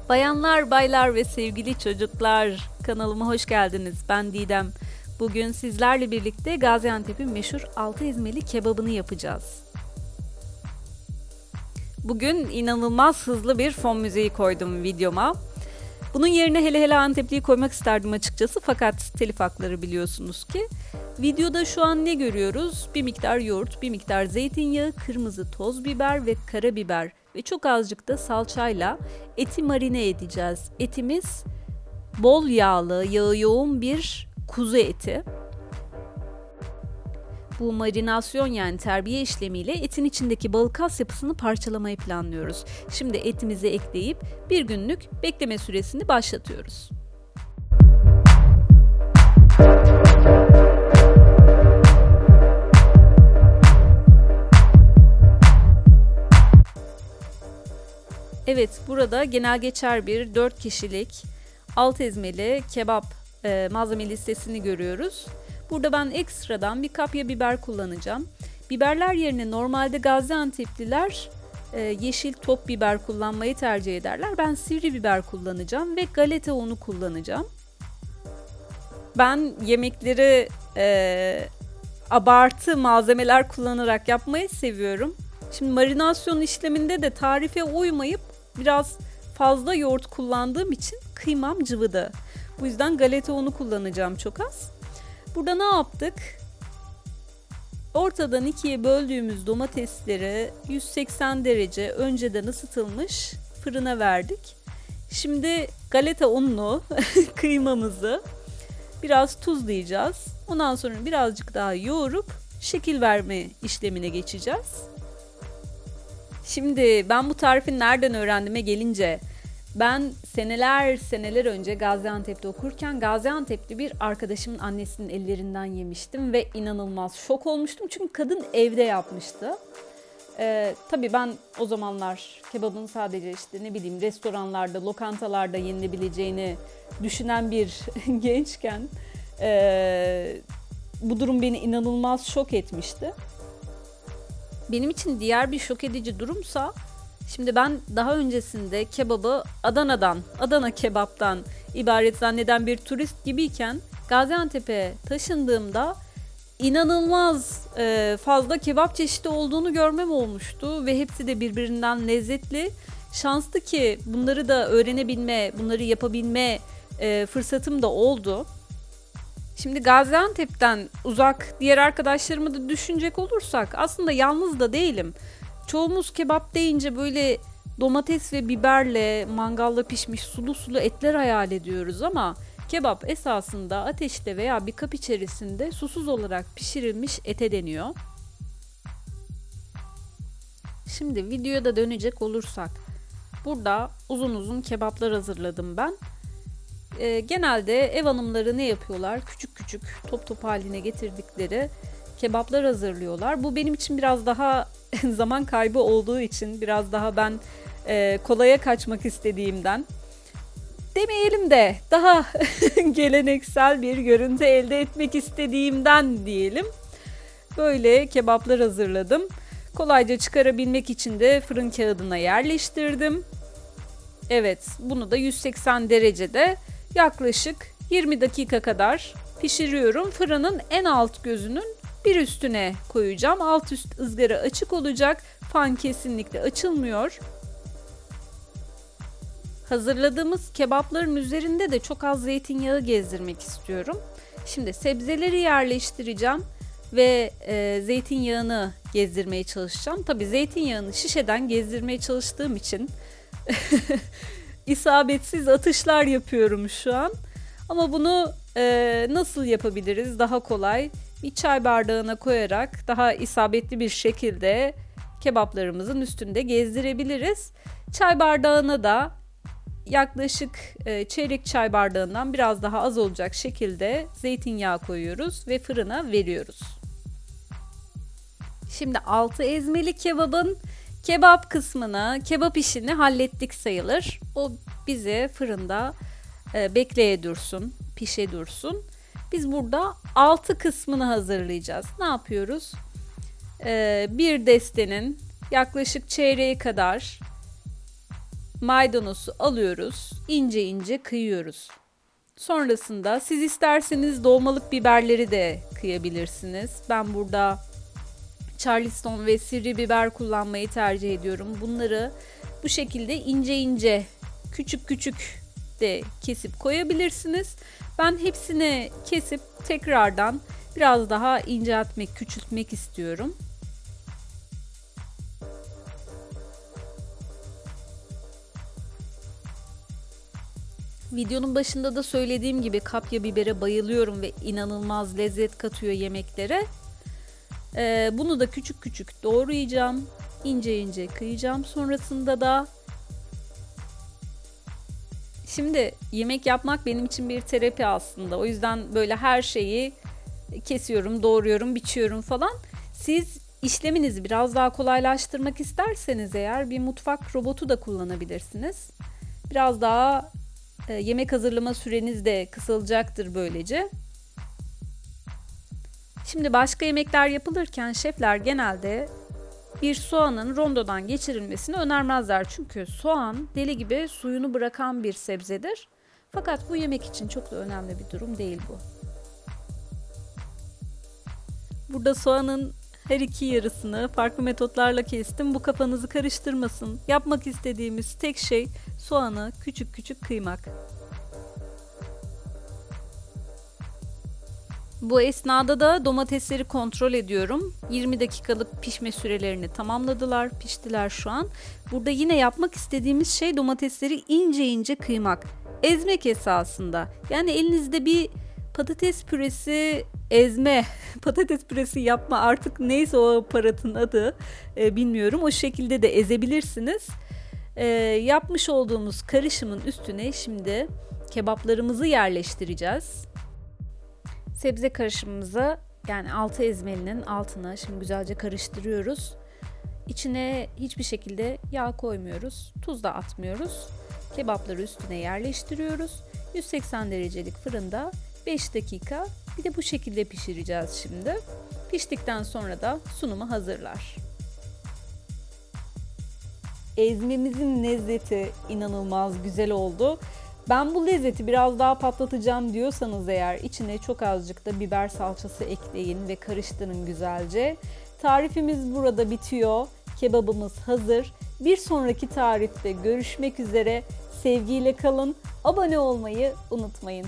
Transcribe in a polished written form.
Bayanlar, baylar ve sevgili çocuklar, kanalıma hoş geldiniz. Ben Didem. Bugün sizlerle birlikte Gaziantep'in meşhur altı ezmeli kebabını yapacağız. Bugün inanılmaz hızlı bir fon müziği koydum videoma. Bunun yerine hele Antepli'yi koymak isterdim açıkçası, fakat telif hakları biliyorsunuz ki. Videoda şu an ne görüyoruz? Bir miktar yoğurt, bir miktar zeytinyağı, kırmızı toz biber ve karabiber ve çok azıcık da salçayla eti marine edeceğiz. Etimiz bol yağlı, yağı yoğun bir kuzu eti. Bu marinasyon, yani terbiye işlemiyle etin içindeki balık kas yapısını parçalamayı planlıyoruz. Şimdi etimizi ekleyip bir günlük bekleme süresini başlatıyoruz. Evet, burada genel geçer bir 4 kişilik alt ezmeli kebap malzeme listesini görüyoruz. Burada ben ekstradan bir kapya biber kullanacağım. Biberler yerine normalde Gaziantep'liler yeşil top biber kullanmayı tercih ederler. Ben sivri biber kullanacağım ve galeta unu kullanacağım. Ben yemekleri abartı malzemeler kullanarak yapmayı seviyorum. Şimdi marinasyon işleminde de tarife uymayıp biraz fazla yoğurt kullandığım için kıymam cıvıdı. Bu yüzden galeta unu kullanacağım çok az. Burada ne yaptık? Ortadan ikiye böldüğümüz domatesleri 180 derece önceden ısıtılmış fırına verdik. Şimdi galeta unlu kıymamızı biraz tuzlayacağız. Ondan sonra birazcık daha yoğurup şekil verme işlemine geçeceğiz. Şimdi ben bu tarifi nereden öğrendiğime gelince, ben seneler önce Gaziantep'te okurken Gaziantep'li bir arkadaşımın annesinin ellerinden yemiştim ve inanılmaz şok olmuştum çünkü kadın evde yapmıştı. Tabii ben o zamanlar kebabın sadece restoranlarda, lokantalarda yenilebileceğini düşünen bir gençken bu durum beni inanılmaz şok etmişti. Benim için diğer bir şok edici durumsa, şimdi ben daha öncesinde kebabı Adana kebaptan ibaret zanneden bir turist gibiyken Gaziantep'e taşındığımda inanılmaz fazla kebap çeşidi olduğunu görmem olmuştu ve hepsi de birbirinden lezzetli. Şanslı ki bunları da öğrenebilme, bunları yapabilme fırsatım da oldu. Şimdi Gaziantep'ten uzak diğer arkadaşlarımı da düşünecek olursak aslında yalnız da değilim. Çoğumuz kebap deyince böyle domates ve biberle mangalda pişmiş sulu sulu etler hayal ediyoruz ama kebap esasında ateşte veya bir kap içerisinde susuz olarak pişirilmiş ete deniyor. Şimdi videoya da dönecek olursak, burada uzun uzun kebaplar hazırladım ben. Genelde ev hanımları ne yapıyorlar? Küçük küçük top top haline getirdikleri kebaplar hazırlıyorlar. Bu benim için biraz daha zaman kaybı olduğu için, biraz daha ben kolaya kaçmak istediğimden demeyelim de daha geleneksel bir görüntü elde etmek istediğimden diyelim. Böyle kebaplar hazırladım. Kolayca çıkarabilmek için de fırın kağıdına yerleştirdim. Evet, bunu da 180 derecede yaklaşık 20 dakika kadar pişiriyorum. Fırının en alt gözünün bir üstüne koyacağım. Alt üst ızgara açık olacak. Fan kesinlikle açılmıyor. Hazırladığımız kebapların üzerinde de çok az zeytinyağı gezdirmek istiyorum. Şimdi sebzeleri yerleştireceğim ve zeytinyağını gezdirmeye çalışacağım. Tabii zeytinyağını şişeden gezdirmeye çalıştığım için isabetsiz atışlar yapıyorum şu an. Ama bunu nasıl yapabiliriz daha kolay? Bir çay bardağına koyarak daha isabetli bir şekilde kebaplarımızın üstünde gezdirebiliriz. Çay bardağına da yaklaşık çeyrek çay bardağından biraz daha az olacak şekilde zeytinyağı koyuyoruz ve fırına veriyoruz. Şimdi altı ezmeli kebabın kebap kısmını, kebap işini hallettik sayılır. O bize fırında bekleye dursun, pişe dursun. Biz burada altı kısmını hazırlayacağız. Ne yapıyoruz? Bir destenin yaklaşık çeyreği kadar Maydanozu alıyoruz, ince ince kıyıyoruz. Sonrasında siz isterseniz dolmalık biberleri de kıyabilirsiniz. Ben burada Charleston ve sivri biber kullanmayı tercih ediyorum. Bunları bu şekilde ince ince, küçük küçük de kesip koyabilirsiniz. Ben hepsini kesip tekrardan biraz daha inceltmek, küçültmek istiyorum. Videonun başında da söylediğim gibi kapya bibere bayılıyorum ve inanılmaz lezzet katıyor yemeklere. Bunu da küçük küçük doğrayacağım. İnce ince kıyacağım. Sonrasında da şimdi yemek yapmak benim için bir terapi aslında. O yüzden böyle her şeyi kesiyorum, doğruyorum, biçiyorum falan. Siz işleminizi biraz daha kolaylaştırmak isterseniz eğer bir mutfak robotu da kullanabilirsiniz. Biraz daha yemek hazırlama süreniz de kısalacaktır böylece. Şimdi başka yemekler yapılırken şefler genelde bir soğanın rondodan geçirilmesini önermezler. Çünkü soğan deli gibi suyunu bırakan bir sebzedir. Fakat bu yemek için çok da önemli bir durum değil bu. Burada soğanın her iki yarısını farklı metotlarla kestim. Bu kafanızı karıştırmasın. Yapmak istediğimiz tek şey soğanı küçük küçük kıymak. Bu esnada da domatesleri kontrol ediyorum. 20 dakikalık pişme sürelerini tamamladılar, piştiler şu an. Burada yine yapmak istediğimiz şey domatesleri ince ince kıymak. Ezmek esasında. Yani elinizde bir patates püresi ezme, patates püresi yapma artık neyse o aparatın adı bilmiyorum. O şekilde de ezebilirsiniz. Yapmış olduğumuz karışımın üstüne şimdi kebaplarımızı yerleştireceğiz. Sebze karışımımızı yani altı ezmelinin altına şimdi güzelce karıştırıyoruz. İçine hiçbir şekilde yağ koymuyoruz. Tuz da atmıyoruz. Kebapları üstüne yerleştiriyoruz. 180 derecelik fırında 5 dakika bir de bu şekilde pişireceğiz şimdi. Piştikten sonra da sunuma hazırlar. Ezmemizin lezzeti inanılmaz güzel oldu. Ben bu lezzeti biraz daha patlatacağım diyorsanız eğer içine çok azıcık da biber salçası ekleyin ve karıştırın güzelce. Tarifimiz burada bitiyor. Kebabımız hazır. Bir sonraki tarifte görüşmek üzere. Sevgiyle kalın. Abone olmayı unutmayın.